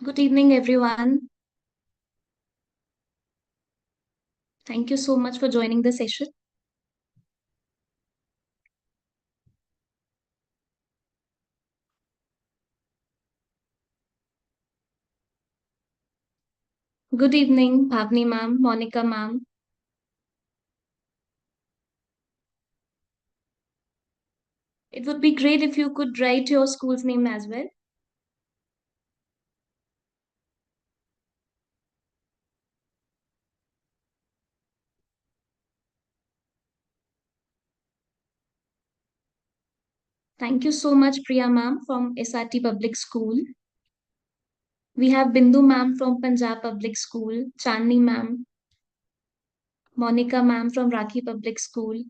Good evening, everyone. Thank you so much for joining the session. Good evening, Bhavni ma'am, Monica ma'am. It would be great if you could write your school's name as well. Thank you so much, Priya ma'am from SRT Public School. We have Bindu ma'am from Punjab Public School, Chandni ma'am, Monica ma'am from Rakhi Public School.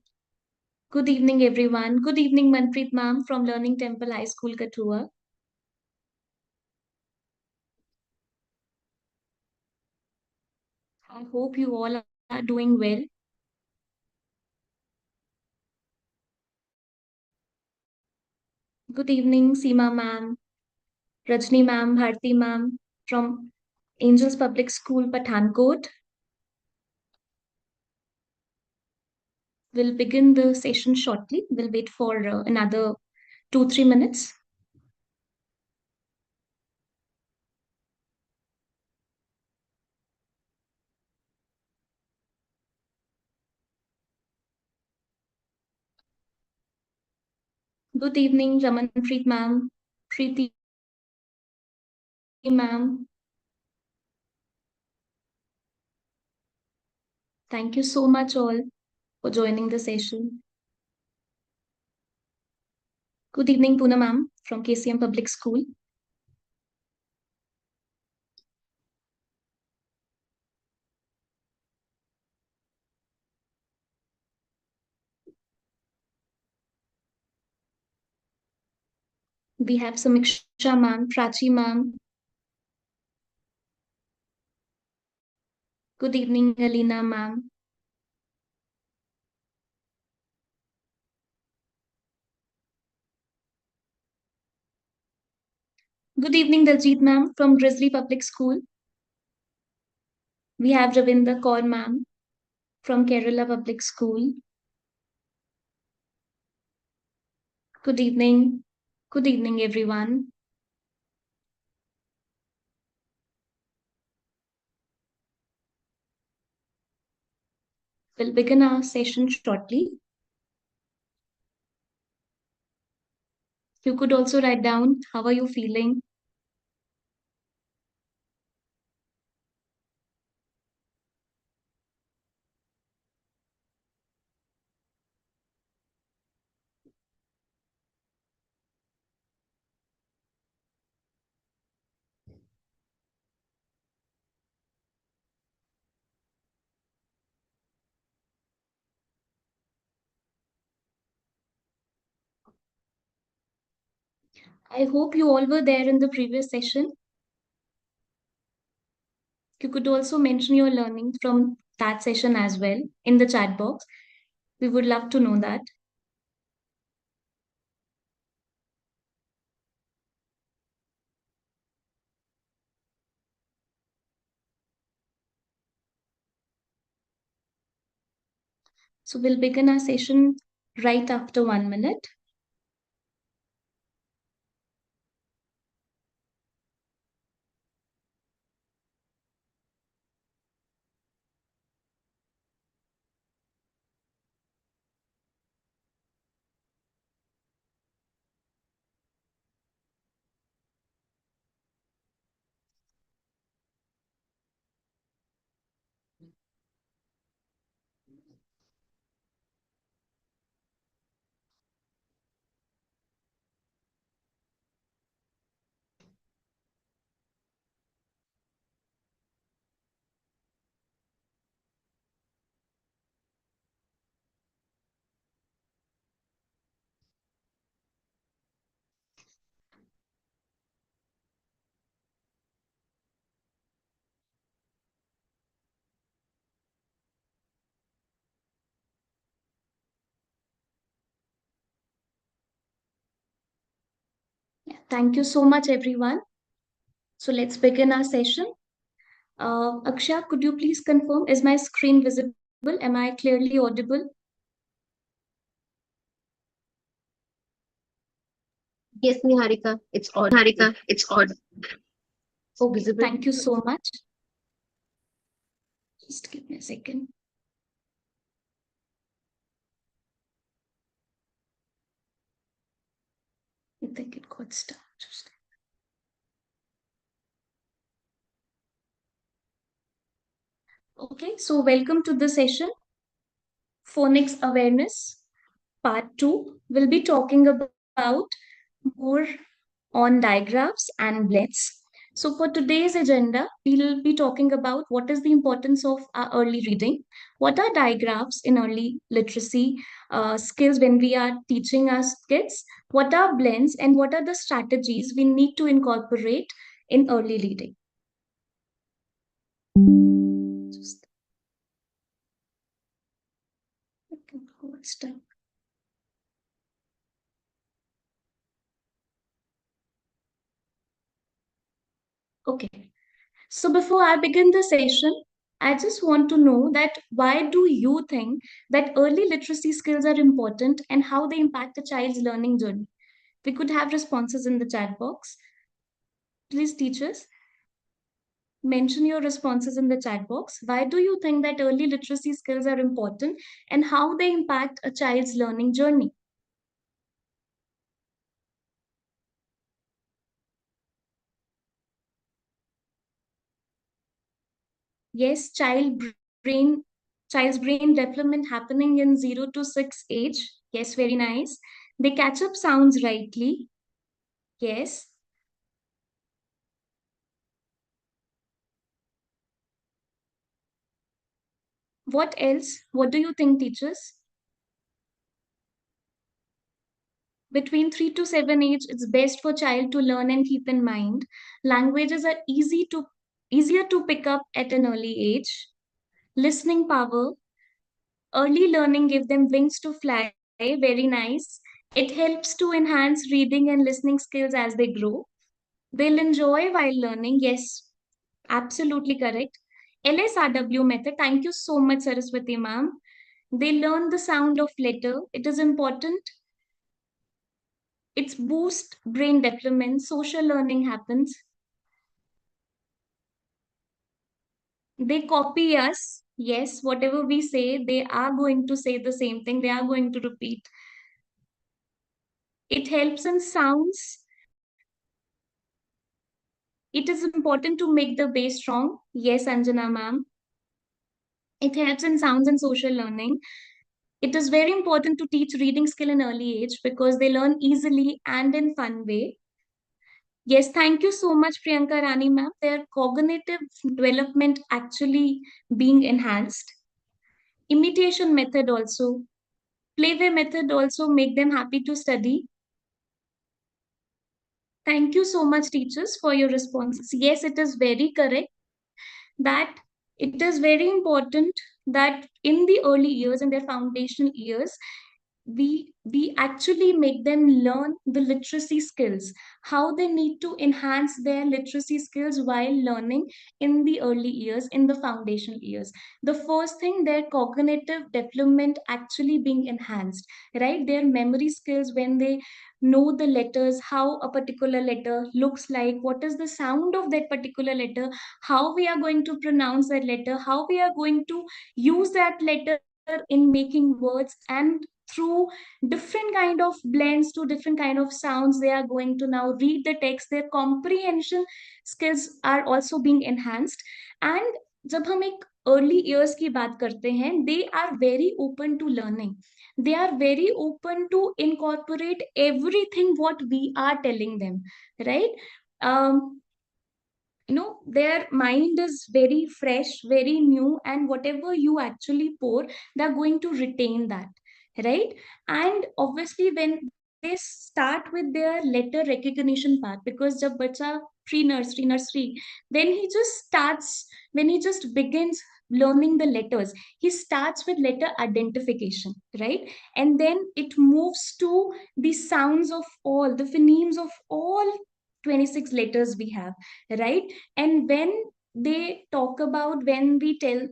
Good evening, everyone. Good evening, Manpreet ma'am from Learning Temple High School, Kathua. I hope you all are doing well. Good evening, Seema ma'am, Rajni ma'am, Bharti ma'am from Angels Public School, Pathankot. We'll begin the session shortly. We'll wait for another 2-3 minutes. Good evening, Ramanpreet ma'am, Preeti ma'am. Thank you so much all for joining the session. Good evening, Poona ma'am from KCM Public School. We have Samiksha ma'am, Prachi ma'am. Good evening, Alina ma'am. Good evening, Daljit ma'am from Drizzly Public School. We have Ravinder Kaur ma'am from Kerala Public School. Good evening. Good evening, everyone. We'll begin our session shortly. You could also write down how are you feeling. I hope you all were there in the previous session. You could also mention your learnings from that session as well in the chat box. We would love to know that. So we'll begin our session right after 1 minute. Thank you so much, everyone. So let's begin our session. Akshay, could you please confirm, is my screen visible? Am I clearly audible? Yes, Niharika, it's audible. Harika, it's odd. It's Okay, visible. thank you so much. Just give me a second. I think it got stuck. Okay, so welcome to the session, Phonics Awareness, Part 2. We'll be talking about more on digraphs and blends. So, for today's agenda, we'll be talking about what is the importance of our early reading, what are digraphs in early literacy skills when we are teaching our kids, what are blends, and what are the strategies we need to incorporate in early reading. Just okay. So before I begin the session, I just want to know that why do you think that early literacy skills are important and how they impact a child's learning journey? We could have responses in the chat box. Please, teachers, mention your responses in the chat box. Why do you think that early literacy skills are important and how they impact a child's learning journey? Yes, brain child's brain development happening in 0 to 6 age. Yes, very nice. They catch up sounds rightly. Yes. What else? What do you think, teachers? Between 3 to 7 age, it's best for child to learn and keep in mind. Languages are easier to pick up at an early age. Listening power, early learning give them wings to fly. Very nice. It helps to enhance reading and listening skills as they grow. They'll enjoy while learning. Yes, absolutely correct. LSRW method. Thank you so much, Saraswati ma'am. They learn the sound of letter. It is important. It's boost brain development. Social learning happens. They copy us. Yes, whatever we say, they are going to say the same thing. They are going to repeat. It helps in sounds. It is important to make the base strong. Yes, Anjana ma'am. It helps in sounds and social learning. It is very important to teach reading skill in early age because they learn easily and in fun way. Yes, thank you so much, Priyanka Rani ma'am. Their cognitive development actually being enhanced. Imitation method also. Playway method also make them happy to study. Thank you so much, teachers, for your responses. Yes, it is very correct that it is very important that in the early years, in their foundational years, we actually make them learn the literacy skills, how they need to enhance their literacy skills while learning in the early years, in the foundational years. The first thing, their cognitive development actually being enhanced, right? Their memory skills, when they know the letters, how a particular letter looks like, what is the sound of that particular letter, how we are going to pronounce that letter, how we are going to use that letter in making words, and through different kind of blends to different kind of sounds, they are going to now read the text. Their comprehension skills are also being enhanced. And जब हम एक early years की बात करते हैं, they are very open to learning. They are very open to incorporate everything what we are telling them, right? um, their mind is very fresh, very new, and whatever you actually pour, they're going to retain that, right? And obviously when they start with their letter recognition part, because jab bacha pre nursery, then he just starts, when he just begins learning the letters, he starts with letter identification, right? And then it moves to the sounds of all the phonemes of all 26 letters we have, right? And when they talk about, when we tell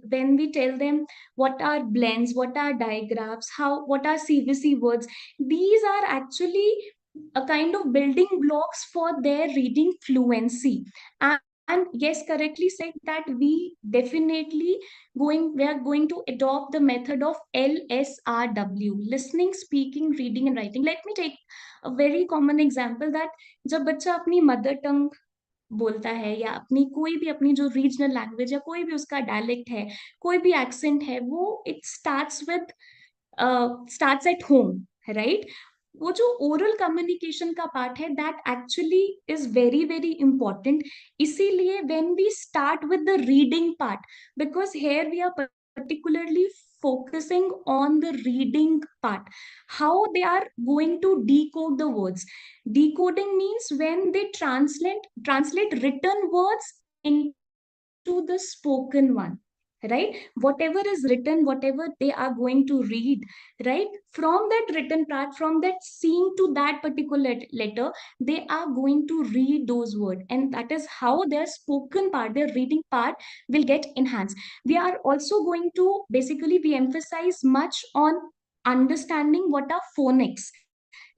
them what are blends, what are digraphs, how what are CVC words, these are actually a kind of building blocks for their reading fluency. And yes, correctly said that we are going to adopt the method of LSRW, listening, speaking, reading and writing. Let me take a very common example that जब बच्चा अपनी mother tongue बोलता है या अपनी कोई भी अपनी जो रीजनल लैंग्वेज या कोई भी उसका डायलेक्ट है, कोई भी एक्सेंट है, वो it starts at home, right? वो जो ओरल कम्युनिकेशन का पार्ट है, that actually is very very important. इसीलिए when we start with the reading part, because here we are particularly focusing on the reading part, how they are going to decode the words. Decoding means when they translate written words into the spoken one, right? Whatever is written, whatever they are going to read, right, from that written part, from that seeing to that particular letter, they are going to read those words, and that is how their spoken part, their reading part will get enhanced. We are also going to, basically we emphasize much on understanding what are phonics,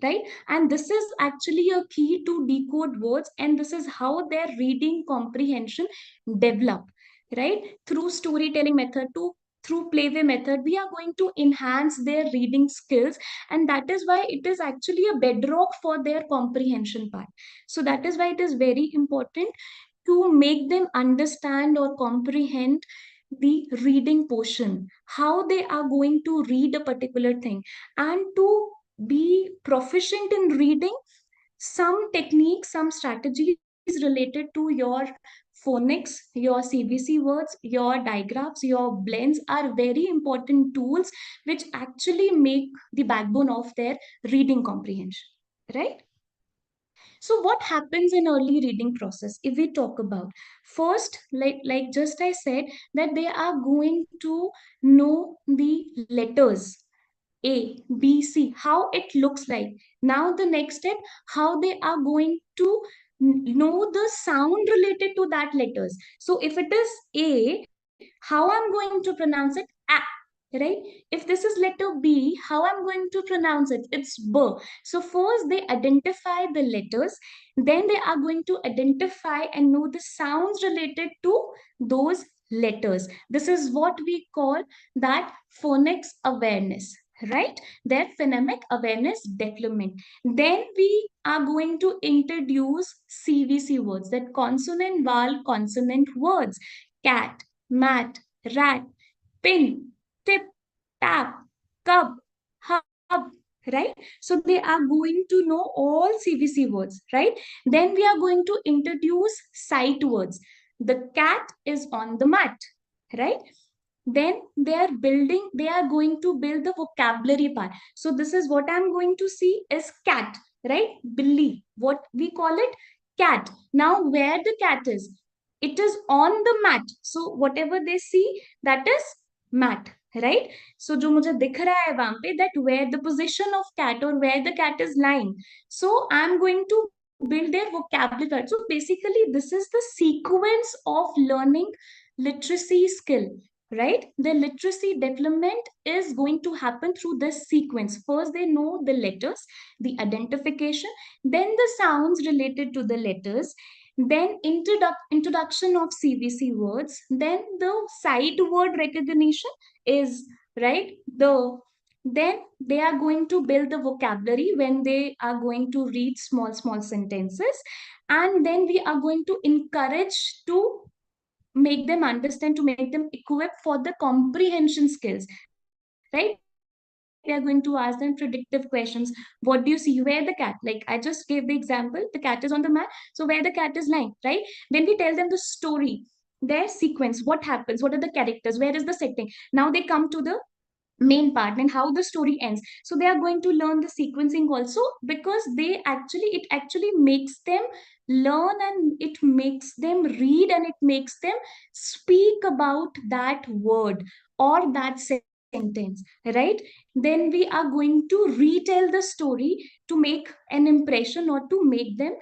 right? And this is actually a key to decode words, and this is how their reading comprehension develop, right? Through storytelling method, to through playway method, we are going to enhance their reading skills, and that is why it is actually a bedrock for their comprehension part. So that is why it is very important to make them understand or comprehend the reading portion, how they are going to read a particular thing. And to be proficient in reading, some techniques, some strategies related to your phonics, your CVC words, your digraphs, your blends are very important tools which actually make the backbone of their reading comprehension, right? So what happens in early reading process, if we talk about, first, like just I said, that they are going to know the letters A, B, C, how it looks like. Now, the next step, how they are going to know the sound related to that letters. So, if it is A, how I'm going to pronounce it? A, right? If this is letter B, how I'm going to pronounce it? It's B. So, first they identify the letters, then they are going to identify and know the sounds related to those letters. This is what we call that phonics awareness, right? Their phonemic awareness development. Then we are going to introduce CVC words, that consonant vowel consonant words: cat, mat, rat, pin, tip, tap, cub, hub, right? So they are going to know all CVC words, right? Then we are going to introduce sight words. The cat is on the mat, right? Then they are going to build the vocabulary part. So this is what I'm going to see is cat, right? Billy, what we call it, cat. Now where the cat is, it is on the mat. So whatever they see, that is mat, right? So जो मुझे दिख रहा है वहां पे, that where the position of cat or where the cat is lying, so I'm going to build their vocabulary part. So basically this is the sequence of learning literacy skill, right? The literacy development is going to happen through this sequence. First they know the letters, the identification, then the sounds related to the letters, then introduction of CVC words, then the sight word recognition is, right, then they are going to build the vocabulary when they are going to read small sentences, and then we are going to encourage to make them understand, to make them equipped for the comprehension skills, right? We are going to ask them predictive questions. What do you see? Where the cat? Like I just gave the example, the cat is on the mat. So where the cat is lying, right? When we tell them the story, their sequence, what happens? What are the characters? Where is the setting? Now they come to the main part and how the story ends. So they are going to learn the sequencing also, because they actually, it actually makes them learn, and it makes them read, and it makes them speak about that word or that sentence, right? Then we are going to retell the story to make an impression, or to make them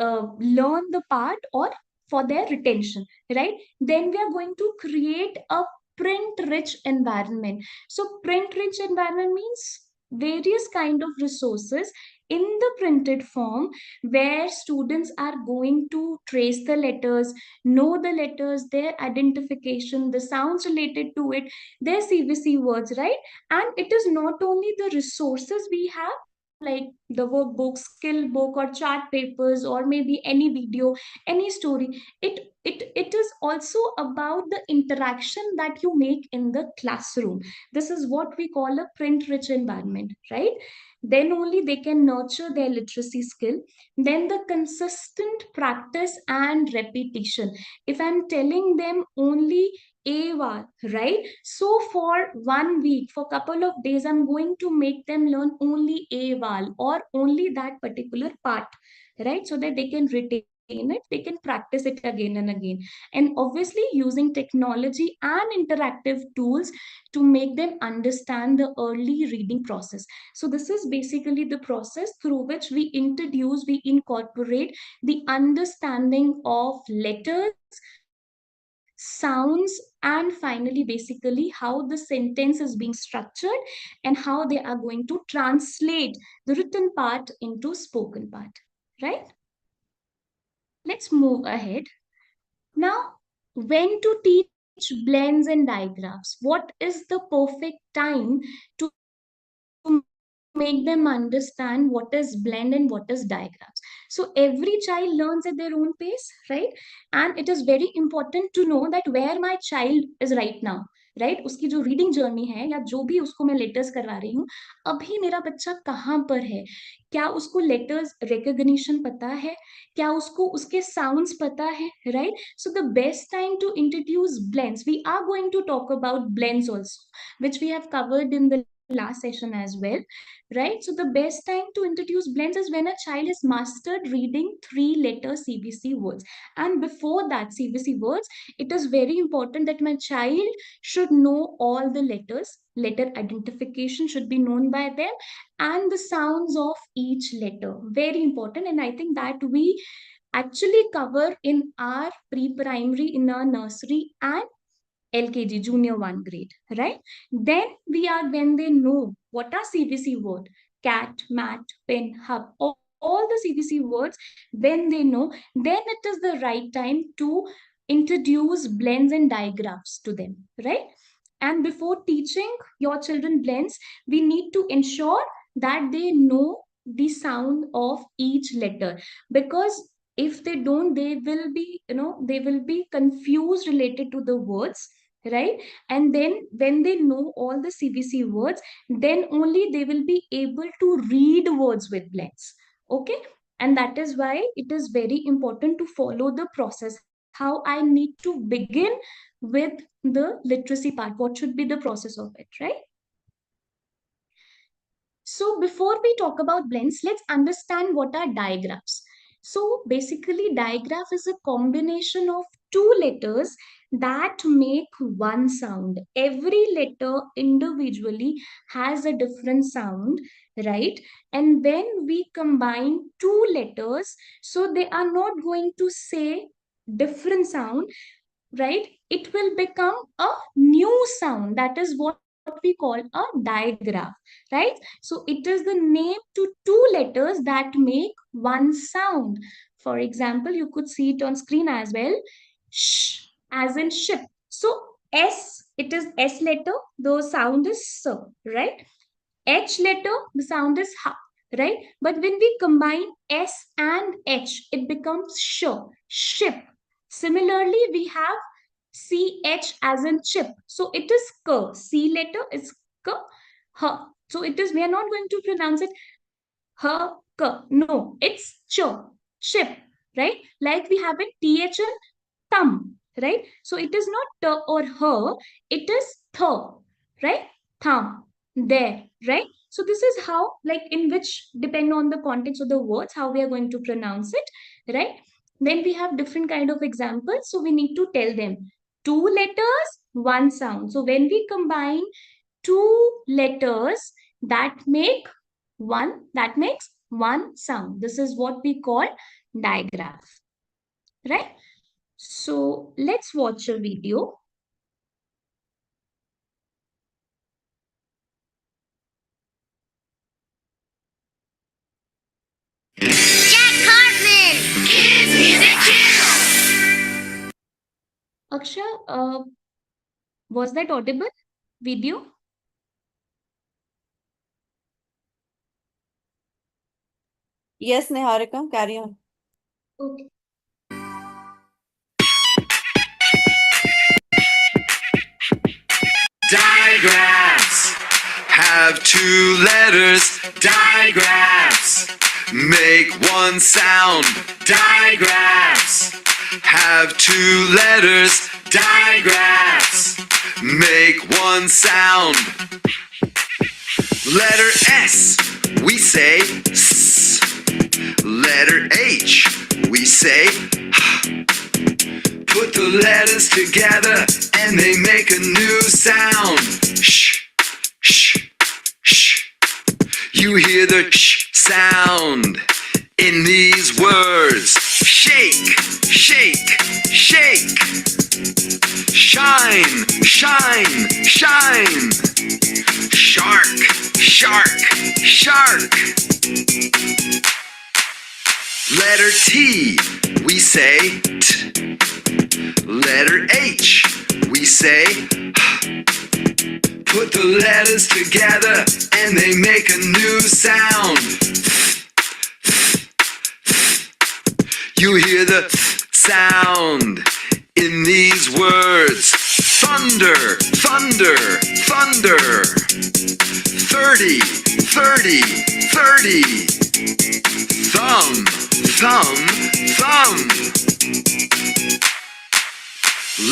learn the part, or for their retention, right? Then we are going to create a print rich environment. So print rich environment means various kind of resources in the printed form, where students are going to trace the letters, know the letters, their identification, the sounds related to it, their CVC words, right? And it is not only the resources we have, like the workbook, skill book, or chart papers, or maybe any video, any story. It is also about the interaction that you make in the classroom. This is what we call a print rich environment, right? Then only they can nurture their literacy skill. Then the consistent practice and repetition. If I'm telling them only AWAR, right? So for 1 week, for couple of days, I'm going to make them learn only AWAL, or only that particular part, right? So that they can retain it, they can practice it again and again. And obviously using technology and interactive tools to make them understand the early reading process. So this is basically the process through which we introduce, we incorporate the understanding of letters, sounds, and finally basically how the sentence is being structured, and how they are going to translate the written part into spoken part, right? Let's move ahead. Now, when to teach blends and diagrams? What is the perfect time to make them understand what is blend and what is diagrams? So every child learns at their own pace, right? And it is very important to know that where my child is right now, right? उसकी जो reading journey है, या जो भी उसको मैं letters करवा रही हूँ, अभी मेरा बच्चा कहाँ पर है? क्या उसको लेटर्स रिकग्निशन पता है? क्या उसको उसके साउंड्स पता है, right? So the best time to introduce blends, we are going to talk about blends also, which we have covered in the last session as well, right? So the best time to introduce blends is when a child has mastered reading 3 letter CBC words. And before that CBC words, it is very important that my child should know all the letters, letter identification should be known by them, and the sounds of each letter, very important. And I think that we actually cover in our pre-primary, in our nursery and LKG, junior one grade, right? Then we are, when they know what are CVC word, cat, mat, pin, hub, all the CVC words, when they know, then it is the right time to introduce blends and digraphs to them, right? And before teaching your children blends, we need to ensure that they know the sound of each letter, because if they don't, they will be, they will be confused related to the words, right? And then when they know all the CVC words, then only they will be able to read words with blends, okay? And that is why it is very important to follow the process, how I need to begin with the literacy part, what should be the process of it, right? So before we talk about blends, let's understand what are digraphs. So basically, digraph is a combination of two letters that make one sound. Every letter individually has a different sound, right? And when we combine two letters, so they are not going to say different sound, right? It will become a new sound. That is what we call a digraph, right? So it is the name to two letters that make one sound. For example, you could see it on screen as well. Sh, as in ship. So S, it is S letter, the sound is S, right? H letter, the sound is H, right? But when we combine S and H, it becomes sh, ship. Similarly, we have CH as in chip. So it is K. C letter is K, H. So it is, we are not going to pronounce it H, K. No, it's Ch, chip, right? Like we have it TH in thumb, right? So it is not T or H, it is Th, right? thumb, there, right? So this is how, like, in which depend on the context of the words, how we are going to pronounce it, right? Then we have different kind of examples. So we need to tell them two letters, one sound. So when we combine two letters that makes one sound. This is what we call digraph, right? So let's watch a video. Jack Cartman! Kids Music Channel! Aksha, was that audible video? Yes, Niharika, carry on. Okay. Digraphs have two letters. Digraphs make one sound. Digraphs have two letters. Digraphs make one sound. Letter S, we say S. Letter H, we say H. Put the letters together and they make a new sound. Shh, shh, shh. You hear the shh sound in these words. Shake, shake, shake. Shine, shine, shine. Shark, shark, shark. Letter T, we say T. Letter H, we say H. Put the letters together and they make a new sound. You hear the sound in these words. Thunder, thunder, thunder. 30, 30, 30. Thumb, thumb, thumb.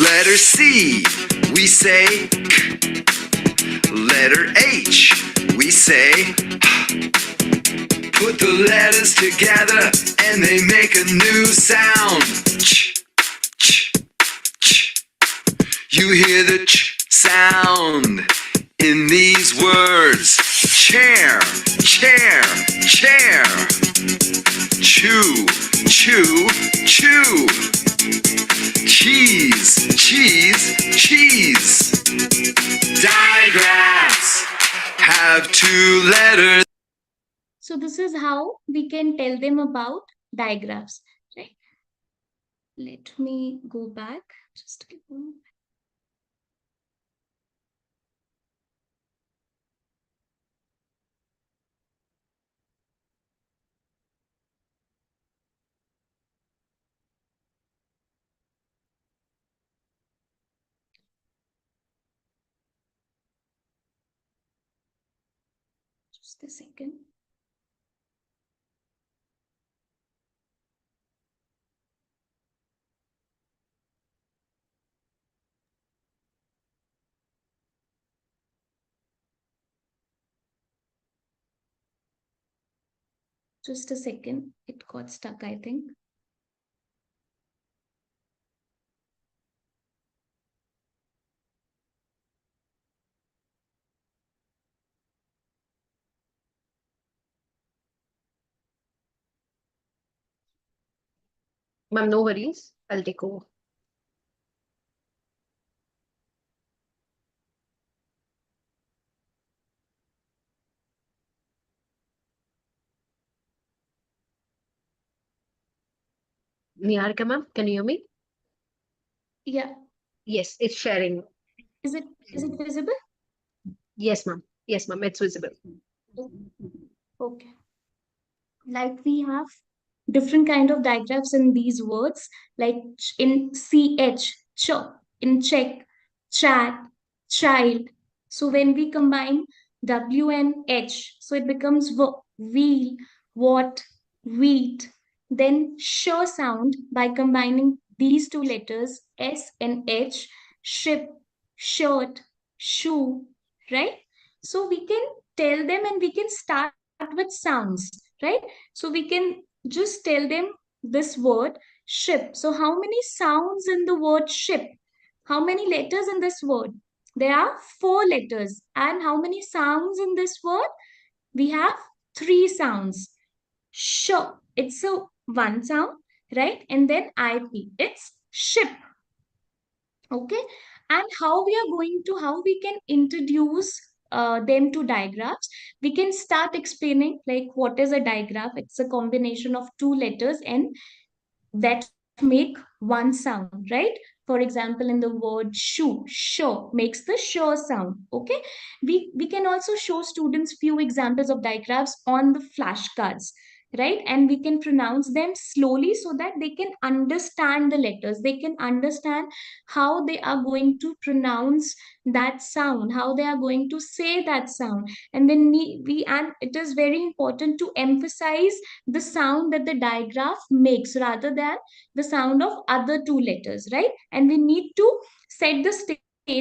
Letter C, we say K. Letter H, we say H. Put the letters together and they make a new sound. Ch, ch, ch. You hear the ch sound in these words. Chair, chair, chair. Chew, chew, chew. Cheese, cheese, cheese. Digraphs have two letters. So this is how we can tell them about digraphs, right? Let me go back. Just give me a moment. Just a second. Just a second. It got stuck, I think. Ma'am, no worries. I'll take over. Niharika, ma'am, can you hear me? Yeah. Yes, it's sharing. Is it visible? Yes, ma'am. Yes, ma'am, it's visible. Okay. Like we have different kind of digraphs in these words, like in ch, in check, chat, child. So when we combine w and h, so it becomes wheel, what, wheat. Then sh sound by combining these two letters s and h, ship, shirt, shoe, right? So we can tell them and we can start with sounds, right? So we can just tell them this word ship. So how many sounds in the word ship? How many letters in this word? There are 4 letters. And how many sounds in this word? We have 3 sounds. Sh, it's a one sound, right? And then IP, it's ship. Okay. And how we can introduce them to digraphs. We can start explaining like what is a digraph. It's a combination of 2 letters and that make one sound, right? For example, in the word shoe, show makes the sure sound. Okay. We can also show students few examples of digraphs on the flashcards, right? And we can pronounce them slowly so that they can understand the letters, they can understand how they are going to pronounce that sound, how they are going to say that sound. And then and it is very important to emphasize the sound that the digraph makes rather than the sound of other 2 letters, right? And we need to set the stage.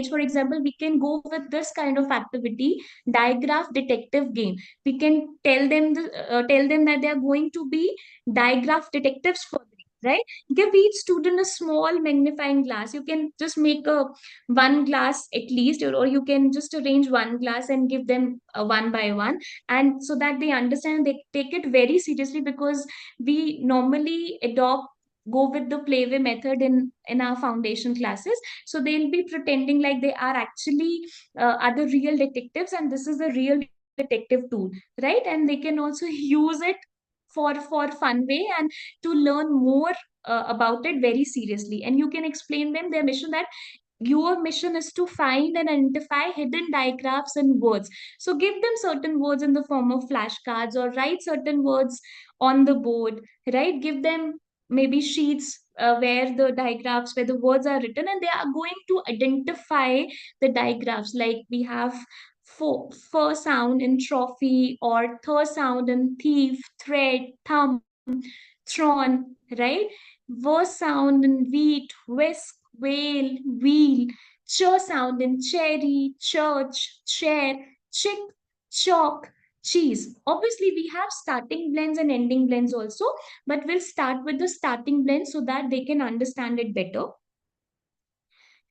For example, we can go with this kind of activity, digraph detective game. We can tell them that they are going to be digraph detectives for the day, right? Give each student a small magnifying glass. You can just make a one glass at least, or you can just arrange one glass and give them one by one, and so that they understand, they take it very seriously, because we normally adopt go with the playway method in our foundation classes. So they'll be pretending like they are actually other real detectives, and this is a real detective tool, right? And they can also use it for fun way and to learn more about it very seriously. And you can explain them their mission, that your mission is to find and identify hidden digraphs and words. So give them certain words in the form of flashcards, or write certain words on the board, right? Give them maybe sheets where the digraphs, where the words are written, and they are going to identify the digraphs. Like we have fur sound in trophy, or thir sound in thief, thread, thumb, thrawn, right? Verse sound in wheat, whisk, whale, wheel, ch sound in cherry, church, chair, chick, chalk, cheese. Obviously, we have starting blends and ending blends also, but we'll start with the starting blend so that they can understand it better,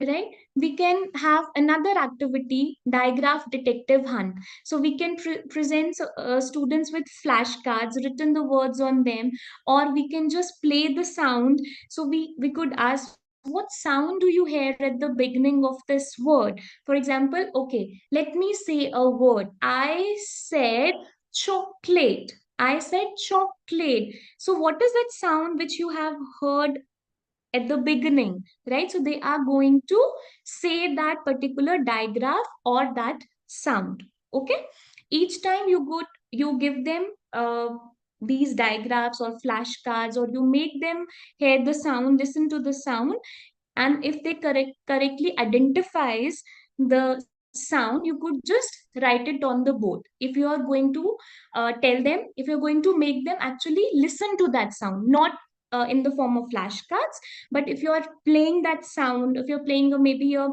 right? We can have another activity, digraph detective hunt. So we can present students with flashcards, written the words on them, or we can just play the sound. So we could ask, what sound do you hear at the beginning of this word? For example, okay, let me say a word. I said chocolate. I said chocolate. So what is that sound which you have heard at the beginning, right? So they are going to say that particular digraph or that sound. Okay. Each time you give them these digraphs or flashcards, or you make them hear the sound, listen to the sound, and if they correctly identifies the sound, you could just write it on the board. If you are going to tell them, if you're going to make them actually listen to that sound, not in the form of flashcards, but if you are playing that sound, if you're playing maybe a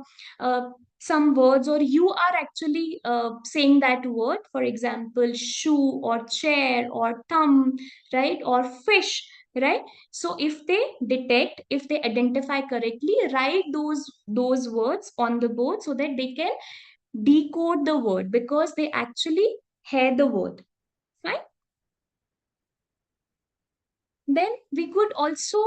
some words, or you are actually saying that word, for example shoe or chair or thumb, right, or fish, right? So if they detect, if they identify correctly, write those words on the board so that they can decode the word, because they actually hear the word, right? Then we could also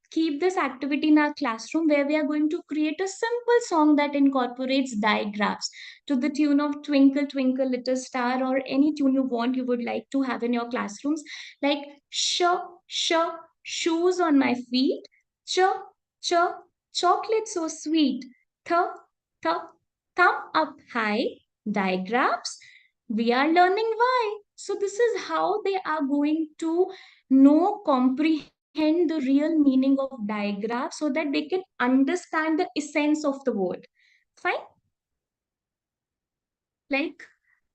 keep this activity in our classroom, where we are going to create a simple song that incorporates digraphs to the tune of Twinkle Twinkle Little Star, or any tune you want, you would like to have in your classrooms, like sh, sh, shoes on my feet, ch, ch, chocolate so sweet, th, th, thumb up high, digraphs, we are learning why. So this is how they are going to know, comprehend the real meaning of digraphs, so that they can understand the essence of the word. Fine. Like,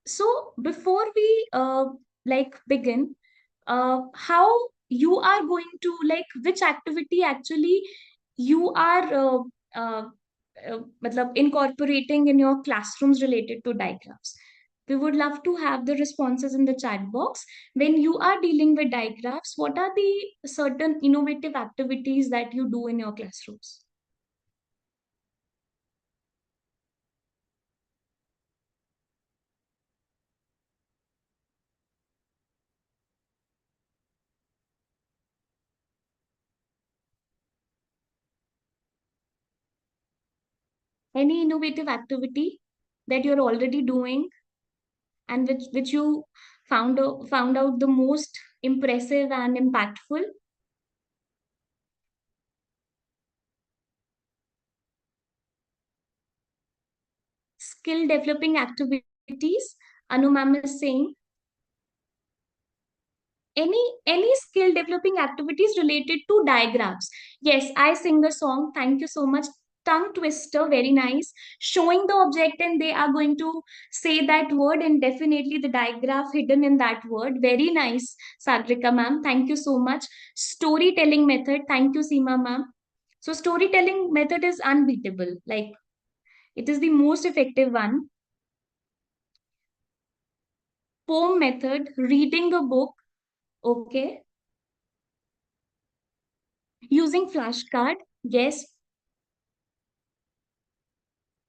so before we like begin, how you are going to, like, which activity actually you are incorporating in your classrooms related to digraphs. We would love to have the responses in the chat box. When you are dealing with digraphs, what are the certain innovative activities that you do in your classrooms? Any innovative activity that you're already doing and which you found out the most impressive and impactful? Skill developing activities, Anu ma'am is saying. Any skill developing activities related to digraphs? Yes, I sing the song, thank you so much. Tongue twister, very nice. Showing the object and they are going to say that word, and definitely the digraph hidden in that word, very nice. Sadrika ma'am, thank you so much. Storytelling method, thank you Seema ma'am. So storytelling method is unbeatable, like it is the most effective one. Poem method, reading a book, okay. Using flashcard, yes,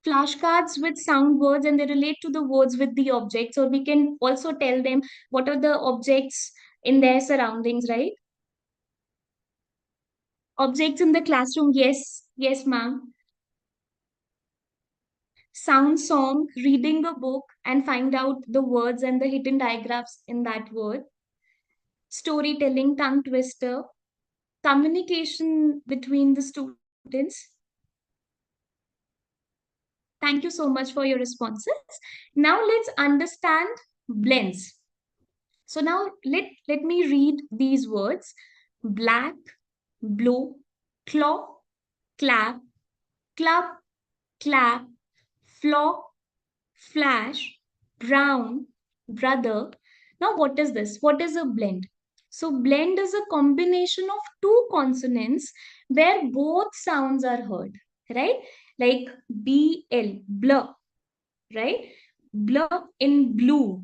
flashcards with sound words and they relate to the words with the objects, or we can also tell them what are the objects in their surroundings, right? Objects in the classroom, yes, yes, ma'am. Sound song, reading a book and find out the words and the hidden digraphs in that word. Storytelling, tongue twister, communication between the students. Thank you so much for your responses. Now let's understand blends. So now let me read these words. Black, blow, claw, clap, club, clap, flock, flash, brown, brother. Now what is this? What is a blend? So blend is a combination of two consonants where both sounds are heard, right? Like BL, blur, right? Blur in blue,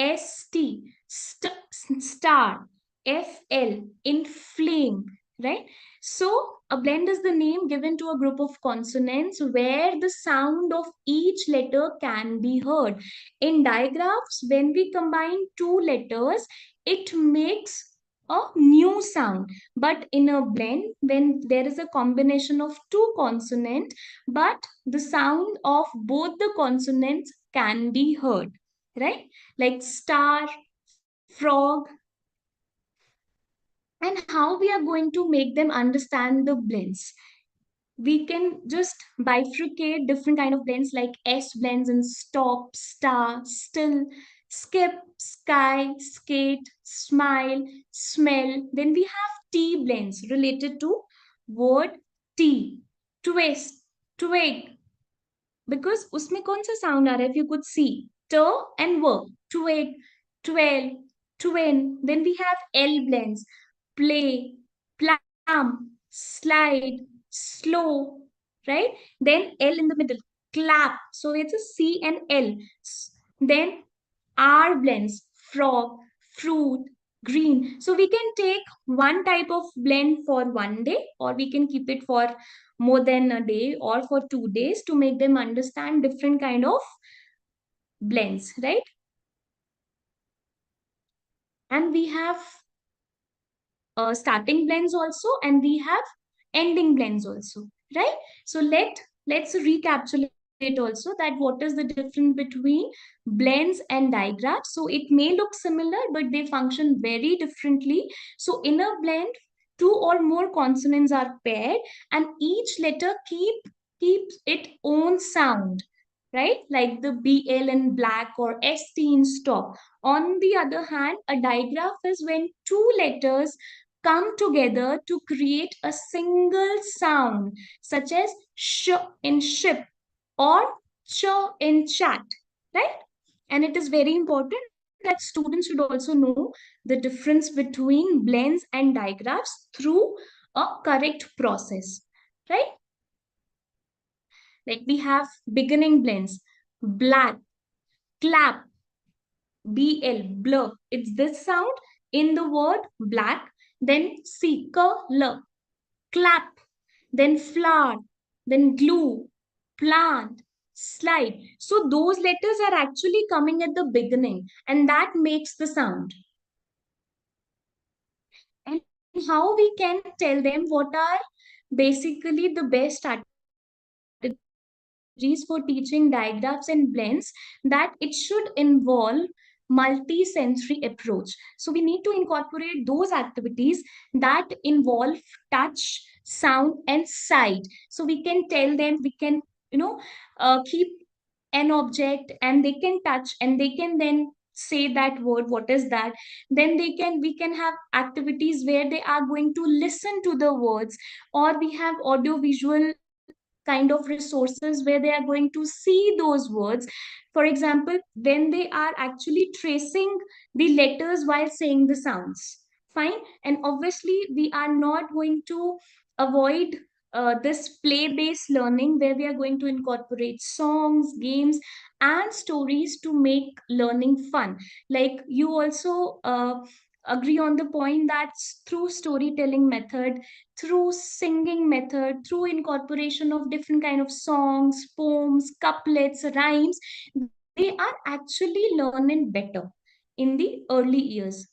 ST, star, FL, in flame, right? So a blend is the name given to a group of consonants where the sound of each letter can be heard. In digraphs, when we combine two letters, it makes a new sound. But in a blend, when there is a combination of two consonants, but the sound of both the consonants can be heard, right? Like star, frog. And how we are going to make them understand the blends? We can just bifurcate different kind of blends like S blends in stop, star, still, skip, sky, skate, smile, smell. Then we have T blends related to word T, twist, twig, because उसमें कौन सा sound आ रहा है? If you could see t and w, twig, twelve, twin. Then we have L blends, play, plum, slide, slow, right? Then L in the middle, clap. So it's a C and L. Then R blends, frog, fruit, green. So we can take one type of blend for one day, or we can keep it for more than a day or for 2 days to make them understand different kind of blends, right? And we have starting blends also, and we have ending blends also, right? So let's recapitulate also that what is the difference between blends and digraphs. So it may look similar, but they function very differently. So in a blend, two or more consonants are paired and each letter keeps its own sound, right? Like the BL in black or ST in stop. On the other hand, a digraph is when two letters come together to create a single sound, such as sh in ship or ch in chat, right? And it is very important that students should also know the difference between blends and digraphs through a correct process, right? Like we have beginning blends, black, clap, BL, blur. It's this sound in the word black. Then C, color, clap, then flower, then glue, plant, slide. So those letters are actually coming at the beginning, and that makes the sound. And how we can tell them what are basically the best strategies for teaching digraphs and blends, that it should involve multi-sensory approach. So we need to incorporate those activities that involve touch, sound, and sight. So we can tell them, we can, you know, keep an object and they can touch and they can then say that word, what is that. Then we can have activities where they are going to listen to the words, or we have audio visual kind of resources where they are going to see those words. For example, when they are actually tracing the letters while saying the sounds, fine. And obviously we are not going to avoid this play based learning where we are going to incorporate songs, games, and stories to make learning fun. Like you also agree on the point that through storytelling method, through singing method, through incorporation of different kind of songs, poems, couplets, rhymes, they are actually learning better in the early years,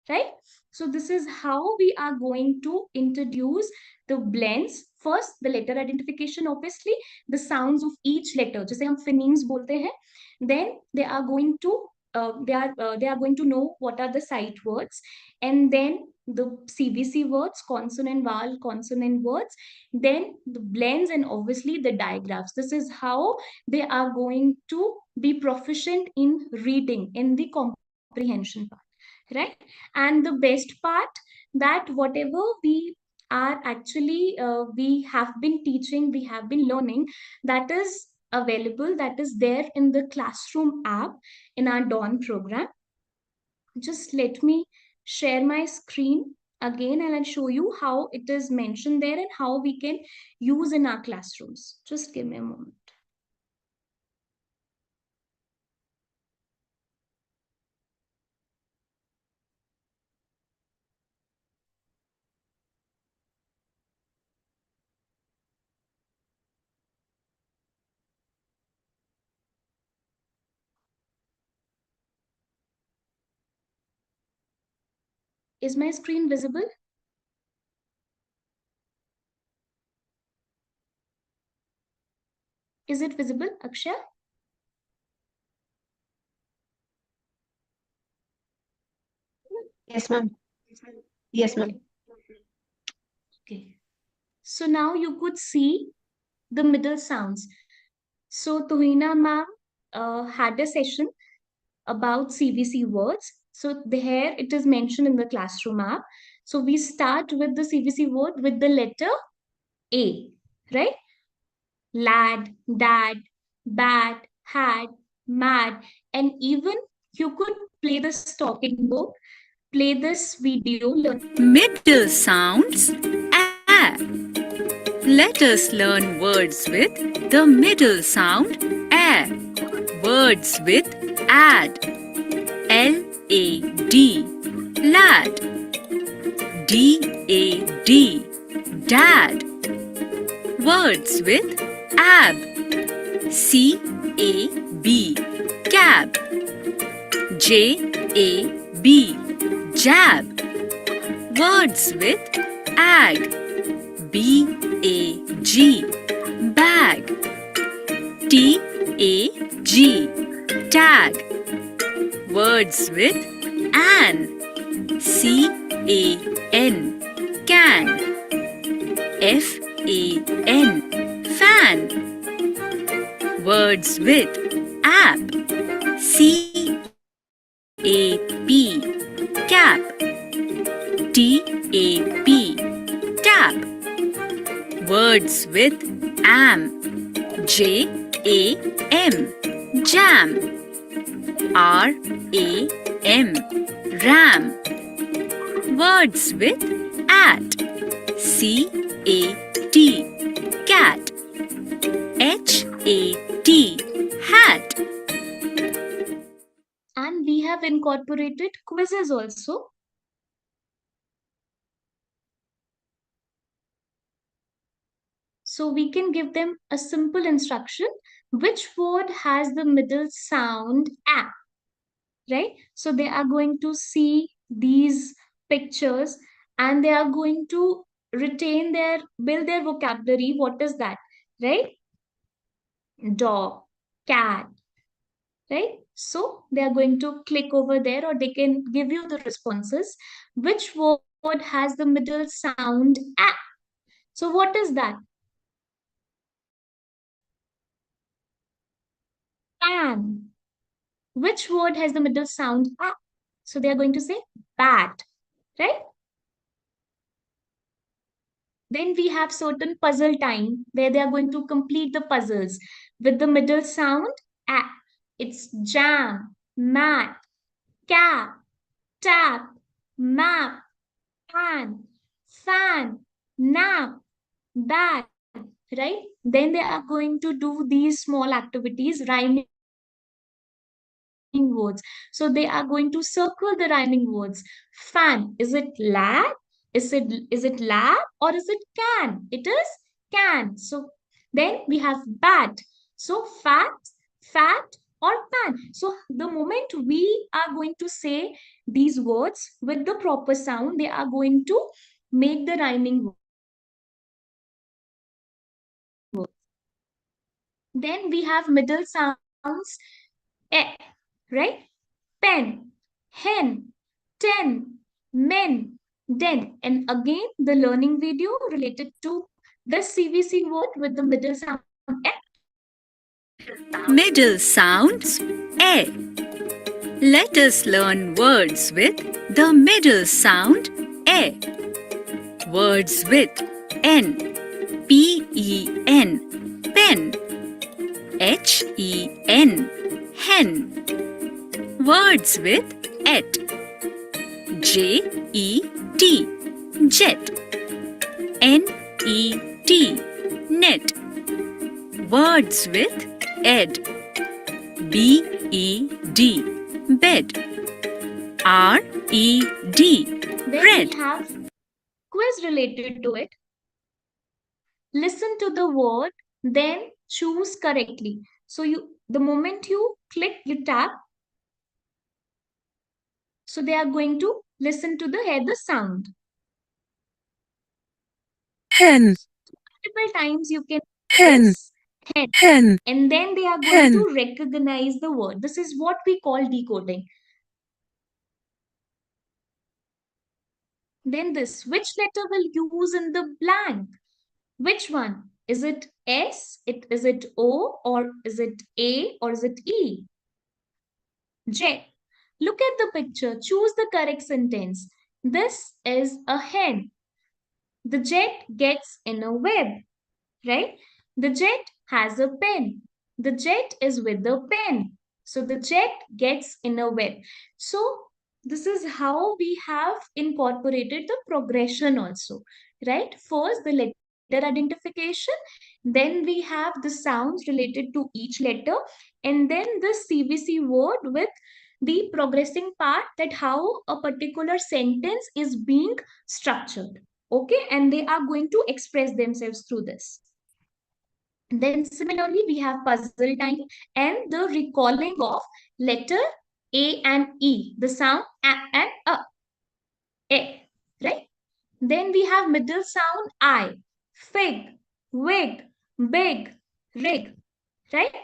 right? So this is how we are going to introduce the blends. First, the letter identification, obviously, the sounds of each letter, जैसे हम phonemes बोलते हैं. Then they are going to know what are the sight words, and then the CVC words, consonant, vowel, consonant words, then the blends, and obviously the digraphs. This is how they are going to be proficient in reading, in the comprehension part, right? And the best part, that whatever we are actually we have been teaching, we have been learning, that is available, that is there in the classroom app in our Dawn program. Just let me share my screen again and I'll show you how it is mentioned there and how we can use in our classrooms. Just give me a moment. Is my screen visible? Is it visible, Akshay? Yes, ma'am. Yes, ma'am. Okay. So now you could see the middle sounds. So Tuhina ma'am had a session about CVC words. So here it is mentioned in the classroom app. So we start with the CVC word with the letter A, right? Lad, dad, bat, hat, mad, and even you could play this talking book, play this video. Middle sounds A. Let us learn words with the middle sound A. Words with add. L-A-D, lad. D-A-D, dad. Words with ab. C-A-B, cab. J-A-B, jab. Words with ag. B-A-G, bag. T-A-G, tag. Words with an. C-A-N, can. F-A-N, fan. Words with app. C-A-P, cap. T-A-P, tap. Words with am. J-A-M, jam. R-A-M, ram. Words with at. C-A-T, cat. Hat. Hat. And we have incorporated quizzes also. So we can give them a simple instruction. Which word has the middle sound a? Right? So they are going to see these pictures and they are going to build their vocabulary. What is that? Right? Dog, cat, right? So they are going to click over there or they can give you the responses. Which word has the middle sound a? So what is that? Pan. Which word has the middle sound a? So they are going to say bat, right? Then we have certain puzzle time where they are going to complete the puzzles with the middle sound a. It's jam, mat, cap, tap, map, pan, fan, nap, bat, right? Then they are going to do these small activities, rhyming words. So they are going to circle the rhyming words. Fan, is it lad? Is it lab or is it can? It is can. So then we have bat. So fat or pan. So the moment we are going to say these words with the proper sound, they are going to make the rhyming words. Then we have middle sounds, eh, right? Pen, hen, ten, men, den. And again, the learning video related to the CVC word with the middle sound eh. Middle sounds A. Let us learn words with the middle sound A. Words with N. Pen. Pen. Hen. Hen. Words with Et. Jet. Jet. Net. Net. Words with Ed. Bed. Red. Then Red. we have quiz related to it. Listen to the word, then choose correctly. So the moment you click, you tap. So they are going to listen to hear the sound. Hen, Multiple times you can hen, this hen, hen, and then they are going hen. to recognize the word. This is what we call decoding. Then this, which letter will use in the blank? Which one? Is it S? Is it O? Or is it A? Or is it E? J. Look at the picture. Choose the correct sentence. This is a hen. The jet gets in a web, right? The jet has a pen. The jet is with the pen. So the jet gets in a web. So this is how we have incorporated the progression also, right? First, the letter identification. Then we have the sounds related to each letter. And then the CVC word with the progressing part, that how a particular sentence is being structured. Okay, and they are going to express themselves through this. Then similarly, we have puzzle time and the recalling of letter A and E, the sound A and A, right? Then we have middle sound I, fig, wig, big, rig, right?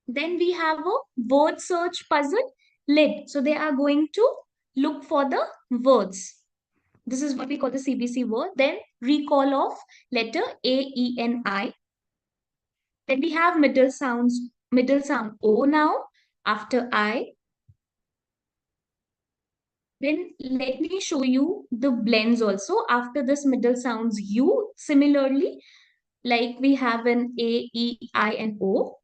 Then we have a word search puzzle, lid. So they are going to look for the words. This is what we call the CBC word. Then recall of letter A, E, and I. Then we have middle sound O now after I. Then let me show you the blends also. After this middle sounds U, similarly, like we have an A, E, I, and O.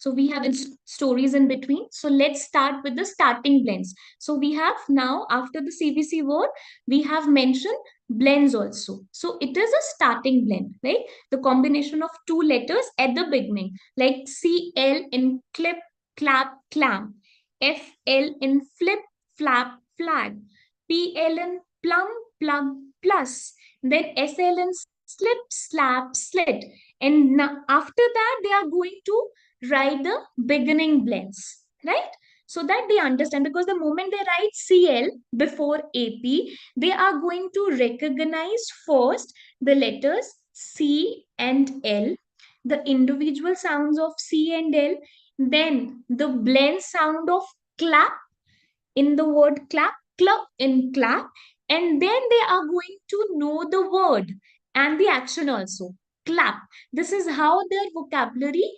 So we have stories in between. So let's start with the starting blends. So we have now, after the CVC word, we have mentioned blends also. So it is a starting blend, right? The combination of two letters at the beginning, like CL in clip, clap, clamp, FL in flip, flap, flag, PL in plum, plug, plus, then SL in slip, slap, slit. And now, after that, they are going to write the beginning blends, right? So that they understand, because the moment they write CL before AP, they are going to recognize first the letters C and L, the individual sounds of C and L, then the blend sound of clap in the word clap, club in clap, and then they are going to know the word and the action also. Clap. This is how their vocabulary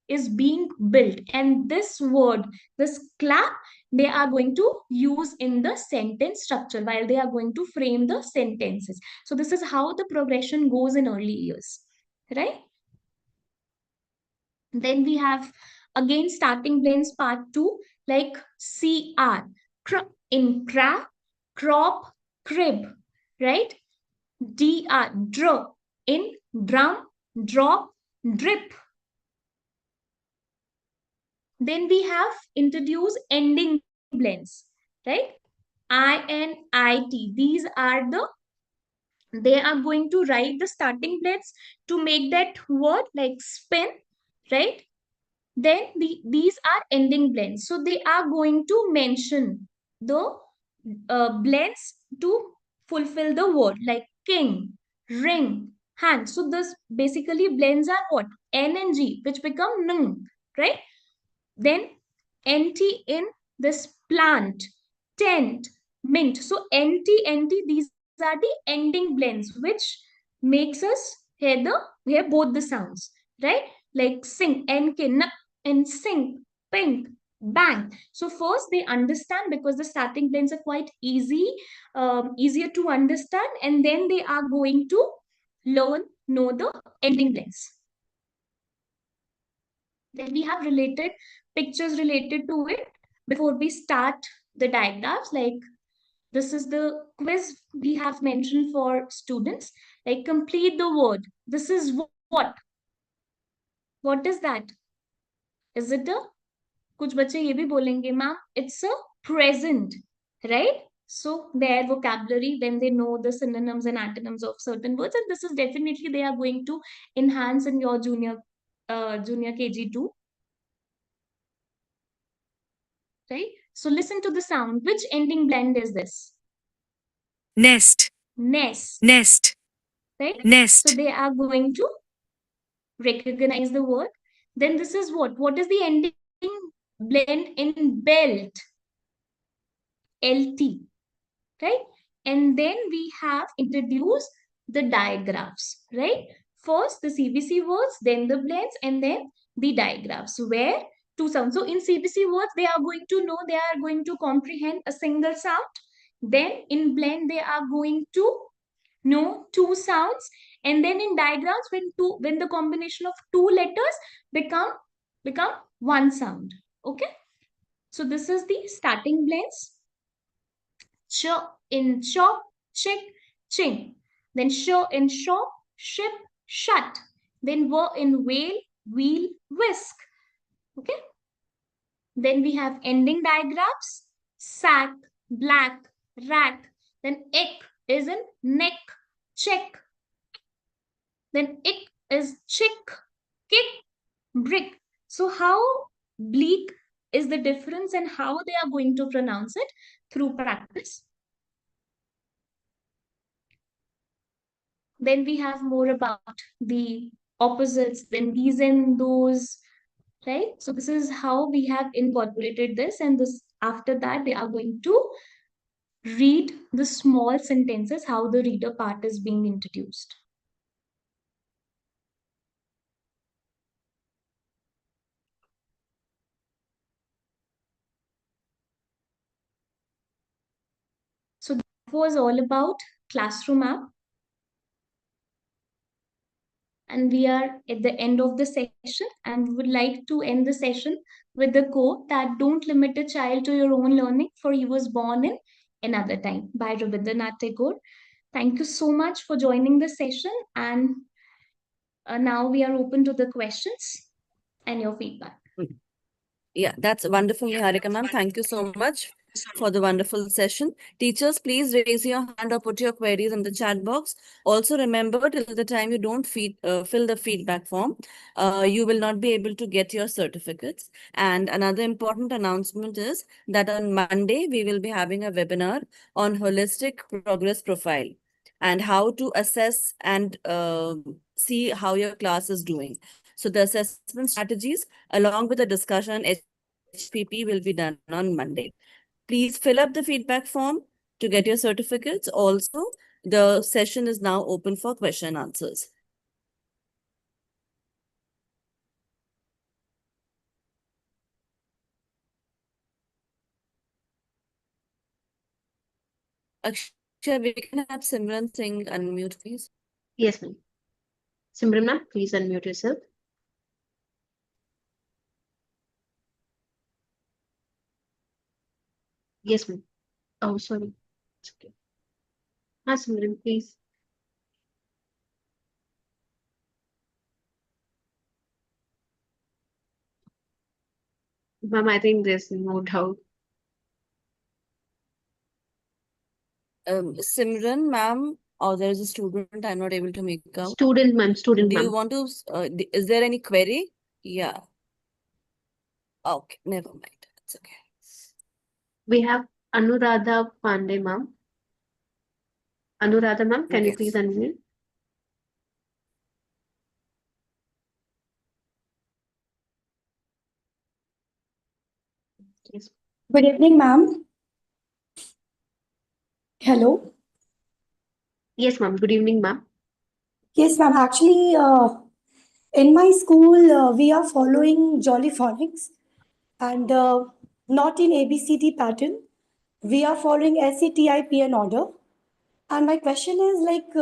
is being built. And this word, this clap, they are going to use in the sentence structure while they are going to frame the sentences. So this is how the progression goes in early years, right? Then we have again starting blends part two, like CR, in crap, crop, crib, right? DR, in drum, drop, drip. Then we have introduced ending blends, right? INIT. These are the, they are going to write the starting blends to make that word like spin, right? Then these are ending blends. So they are going to mention the blends to fulfill the word, like king, ring, hand. So this basically blends are what? N and G, which become N, right? Then NT in this plant, tent, mint. So NT, these are the ending blends, which makes us hear both the sounds, right? Like sing, NK, and sing, pink, bang. So first they understand, because the starting blends are quite easier to understand, and then they are going to know the ending blends. Then we have related pictures related to it before we start the diagrams. Like this is the quiz we have mentioned for students. Like complete the word. This is what? What is that? Is it a? कुछ बच्चे ये भी बोलेंगे ma'am it's a present, right? So their vocabulary, when they know the synonyms and antonyms of certain words, and this is definitely they are going to enhance in your junior KG2, right? So listen to the sound. Which ending blend is this? nest, Nest, nest, right? So nest, they are going to recognize the word. Then this is what? What is the ending blend in belt? LT, right? And then we have introduced the digraphs, right? First the CBC words, then the blends, and then the digraphs, where two sounds. So in CBC words, they are going to know, they are going to comprehend a single sound. Then in blend, they are going to know two sounds. And then in diagrams, when the combination of two letters become one sound. Okay. So this is the starting blends. Ch in chop, chick, ching. Then show in shop, ship, shut. Then were in whale, wheel, whisk. Okay. Then we have ending diagrams. Sack, black, rack. Then ick is in neck, check. Then ick is chick, kick, brick. So how bleak is the difference and how they are going to pronounce it through practice. Then we have more about the opposites, then these and those, right? So this is how we have incorporated this, and this after that they are going to read the small sentences, how the reader part is being introduced. So that was all about classroom app. And we are at the end of the session, and we would like to end the session with the quote that don't limit a child to your own learning, for he was born in another time, by Rabindranath Tagore. Thank you so much for joining the session, and now we are open to the questions and your feedback. Yeah, that's wonderful, Niharika ma'am. Thank you so much for the wonderful session. Teachers, please raise your hand or put your queries in the chat box. Also, remember, till the time you don't fill the feedback form, you will not be able to get your certificates. And another important announcement is that on Monday, we will be having a webinar on holistic progress profile and how to assess and see how your class is doing. So the assessment strategies along with the discussion HPP will be done on Monday. Please fill up the feedback form to get your certificates. Also, the session is now open for question and answers. Akshay, we can have Simran Singh unmute, please. Yes, ma'am. Simran ma'am, please unmute yourself. Yes, ma'am. Oh, sorry. It's okay. Simran, please. Ma'am, I think there's no doubt. Simran, ma'am, or there is a student I'm not able to make out. Student, ma'am. Student, Do you ma'am. want to, is there any query? Yeah. Okay, never mind. It's okay. We have Anuradha Pandey, ma'am. Anuradha, ma'am, can you please Yes. unmute? Yes. Good evening, ma'am. Hello. Yes, ma'am. Good evening, ma'am. Yes, ma'am. Actually, in my school, we are following Jolly Phonics and not in ABCD pattern. We are following SETIPN order. And my question is like,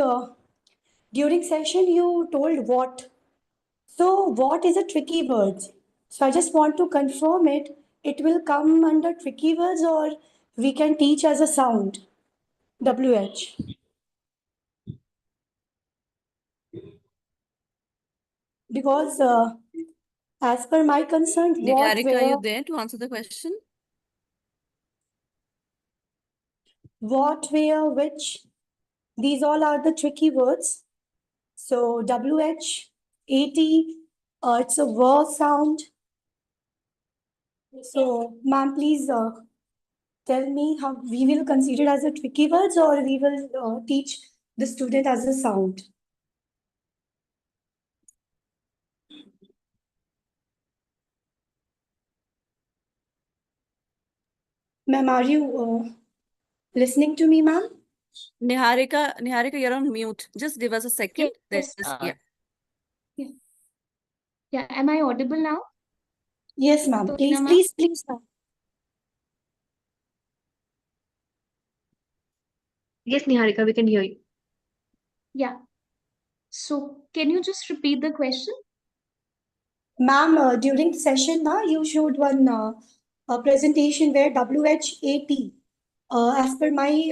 during session, you told what? So, what is a tricky word? So, I just want to confirm it. It will come under tricky words or we can teach as a sound. WH. Because as per my concern, Niharika, are you there to answer the question? what, where, which, these all are the tricky words. So WH, AT, it's a ver sound. So, ma'am, please tell me how we will consider it as a tricky words or we will teach the student as a sound. Ma'am, are you listening to me, ma'am? Niharika, you're on mute. Just give us a second. Yes. Yeah. Yeah. Am I audible now? Yes, ma'am. Tona, ma'am? Please, ma'am. Yes, Niharika, we can hear you. Yeah. So can you just repeat the question? Ma'am, during session, you showed one a presentation where WHAT, as per my,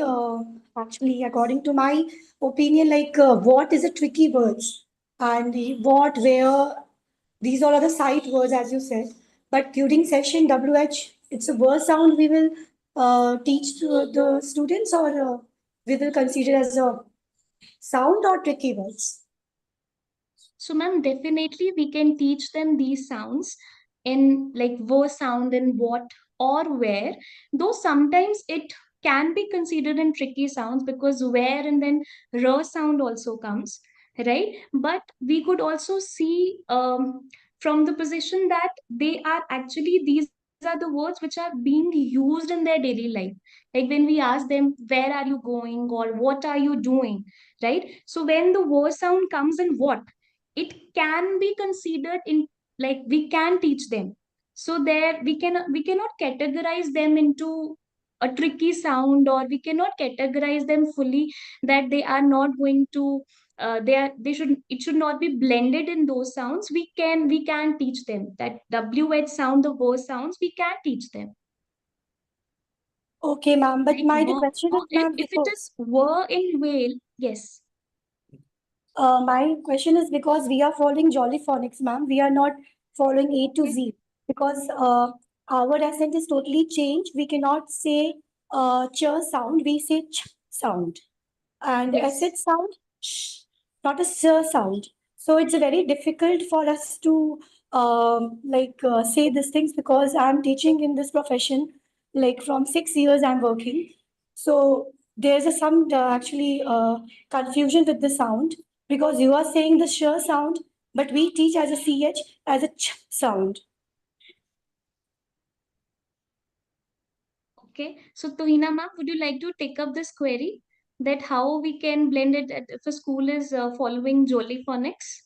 actually, according to my opinion, like what is a tricky words and what, where, these all are the sight words, as you said. But during session, WH, it's a word sound we will teach to the students or we will consider as a sound or tricky words. So, ma'am, definitely we can teach them these sounds in like wo sound in what or where, though sometimes it can be considered in tricky sounds because where and then r sound also comes, right? But we could also see from the position that they are actually these are the words which are being used in their daily life. Like when we ask them, where are you going or what are you doing, right? So when the wo sound comes in what, it can be considered in like we can teach them, so there we cannot categorize them into a tricky sound, or we cannot categorize them fully that they are not going to they should, it should not be blended in those sounds. We can teach them that wh sound, the w sounds, we can teach them. Okay, ma'am. But Like the question is, ma'am, if it is were in whale, yes. my question is because we are following Jolly Phonics, ma'am. We are not following A to Okay. Z because our accent is totally changed. We cannot say ch sound. We say ch sound. And Yes. sh sound, sh, not a s sound. So it's very difficult for us to say these things because I'm teaching in this profession like from 6 years I'm working. So there's some actually confusion with the sound because you are saying the sh sound, but we teach as a ch as a ch sound. Okay. So Tuhina ma'am, would you like to take up this query that how we can blend it if a school is following Jolly Phonics?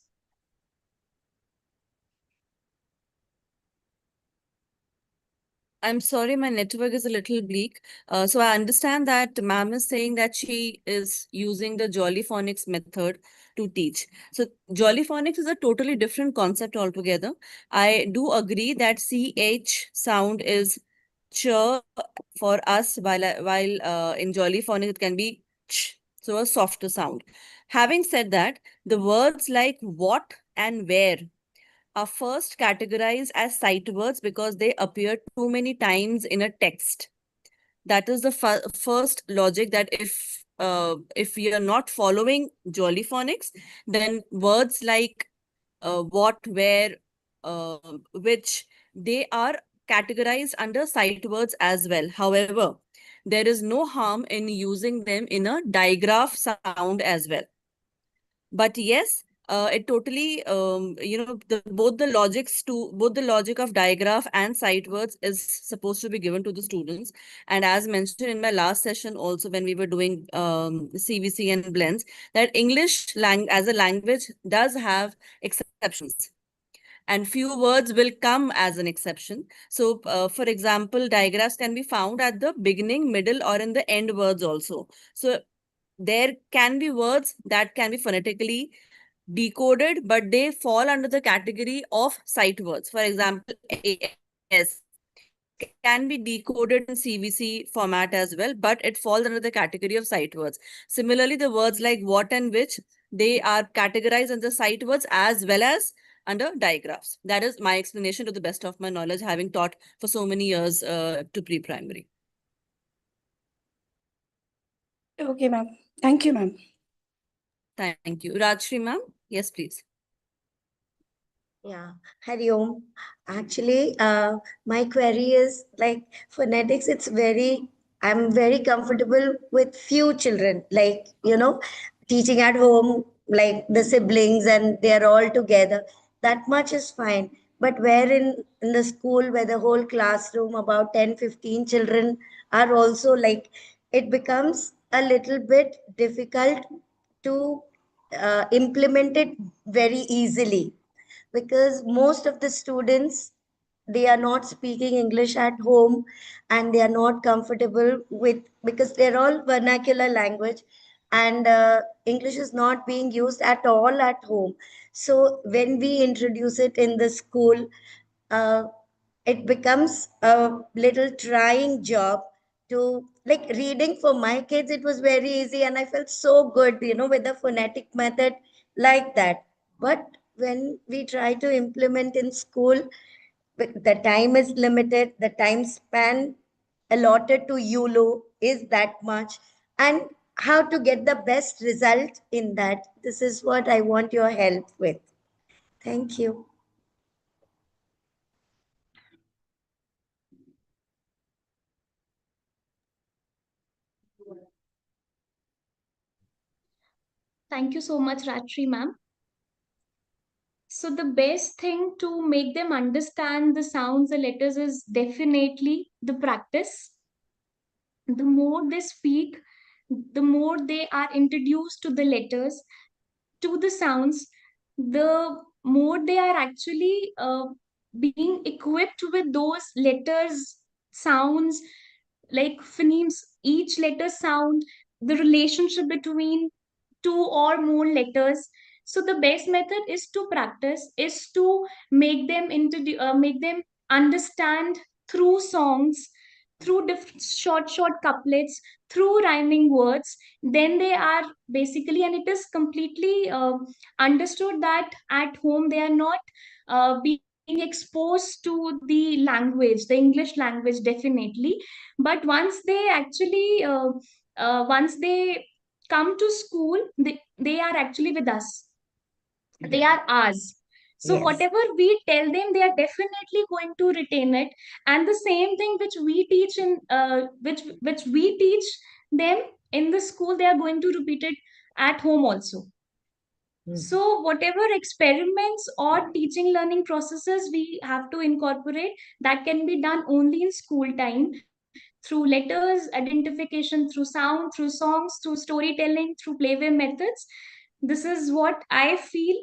I'm sorry, my network is a little bleak. So I understand that ma'am is saying that she is using the Jolly Phonics method to teach. So Jolly Phonics is a totally different concept altogether. I do agree that CH sound is ch for us, while in Jolly Phonics it can be ch, so a softer sound. Having said that, the words like what and where are first categorized as sight words because they appear too many times in a text. That is the first logic, that if we are not following Jolly Phonics, then words like what, where, which, they are categorized under sight words as well. However, there is no harm in using them in a digraph sound as well. But yes, it totally both the logic of digraph and sight words is supposed to be given to the students. And as mentioned in my last session also, when we were doing CVC and blends, that as a language does have exceptions, and few words will come as an exception. So for example, digraphs can be found at the beginning, middle, or in the end words also. So there can be words that can be phonetically decoded, but they fall under the category of sight words. For example, AS can be decoded in CVC format as well, but it falls under the category of sight words. Similarly, the words like what and which, they are categorized under sight words as well as under digraphs. That is my explanation to the best of my knowledge, having taught for so many years to pre-primary. Okay, ma'am. Thank you, ma'am. Thank you. Rajshri ma'am, yes, please. Yeah, Hari Om. Actually, my query is like phonetics, I'm very comfortable with few children, like, teaching at home, like the siblings and they're all together. That much is fine. But where in the school where the whole classroom, about 10, 15 children are also like, it becomes a little bit difficult to implement it very easily because most of the students, they are not speaking English at home and they are not comfortable with, because they're all vernacular language, and English is not being used at all at home. So when we introduce it in the school, uh, it becomes a little trying job to, like, reading for my kids, it was very easy and I felt so good, with the phonetic method like that. But when we try to implement in school, the time is limited, the time span allotted to YOLO is that much, and how to get the best result in that. This is what I want your help with. Thank you. Thank you so much, Rajshri ma'am. So the best thing to make them understand the sounds, the letters, is definitely the practice. The more they speak, the more they are introduced to the letters, to the sounds, the more they are actually being equipped with those letters, sounds, like phonemes, each letter sound, the relationship between two or more letters. So the best method is to practice, is to make them understand through songs, through different short couplets, through rhyming words. Then they are basically, and it is completely understood that at home they are not being exposed to the language, the English language, definitely. But once they come to school, they are actually with us, they are ours. So Yes. whatever we tell them, they are definitely going to retain it. And the same thing which we teach in which we teach them in the school, they are going to repeat it at home also. So whatever experiments or teaching learning processes we have to incorporate, that can be done only in school time, through letters, identification, through sound, through songs, through storytelling, through playway methods. This is what I feel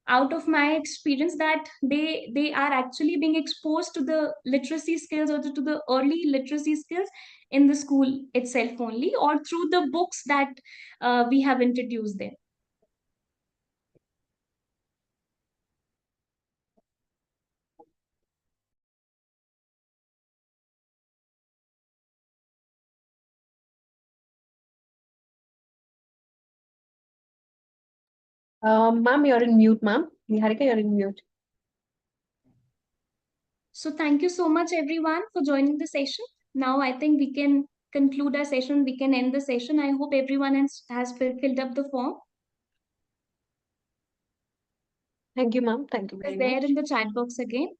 out of my experience, that they are actually being exposed to the literacy skills, or to the early literacy skills in the school itself only, or through the books that we have introduced there. Ma'am, you're in mute, ma'am. Niharika, you're in mute. So thank you so much everyone for joining the session. Now I think we can conclude our session, we can end the session. I hope everyone has filled up the form. Thank you, ma'am. Thank you Is very there much. in the chat box again.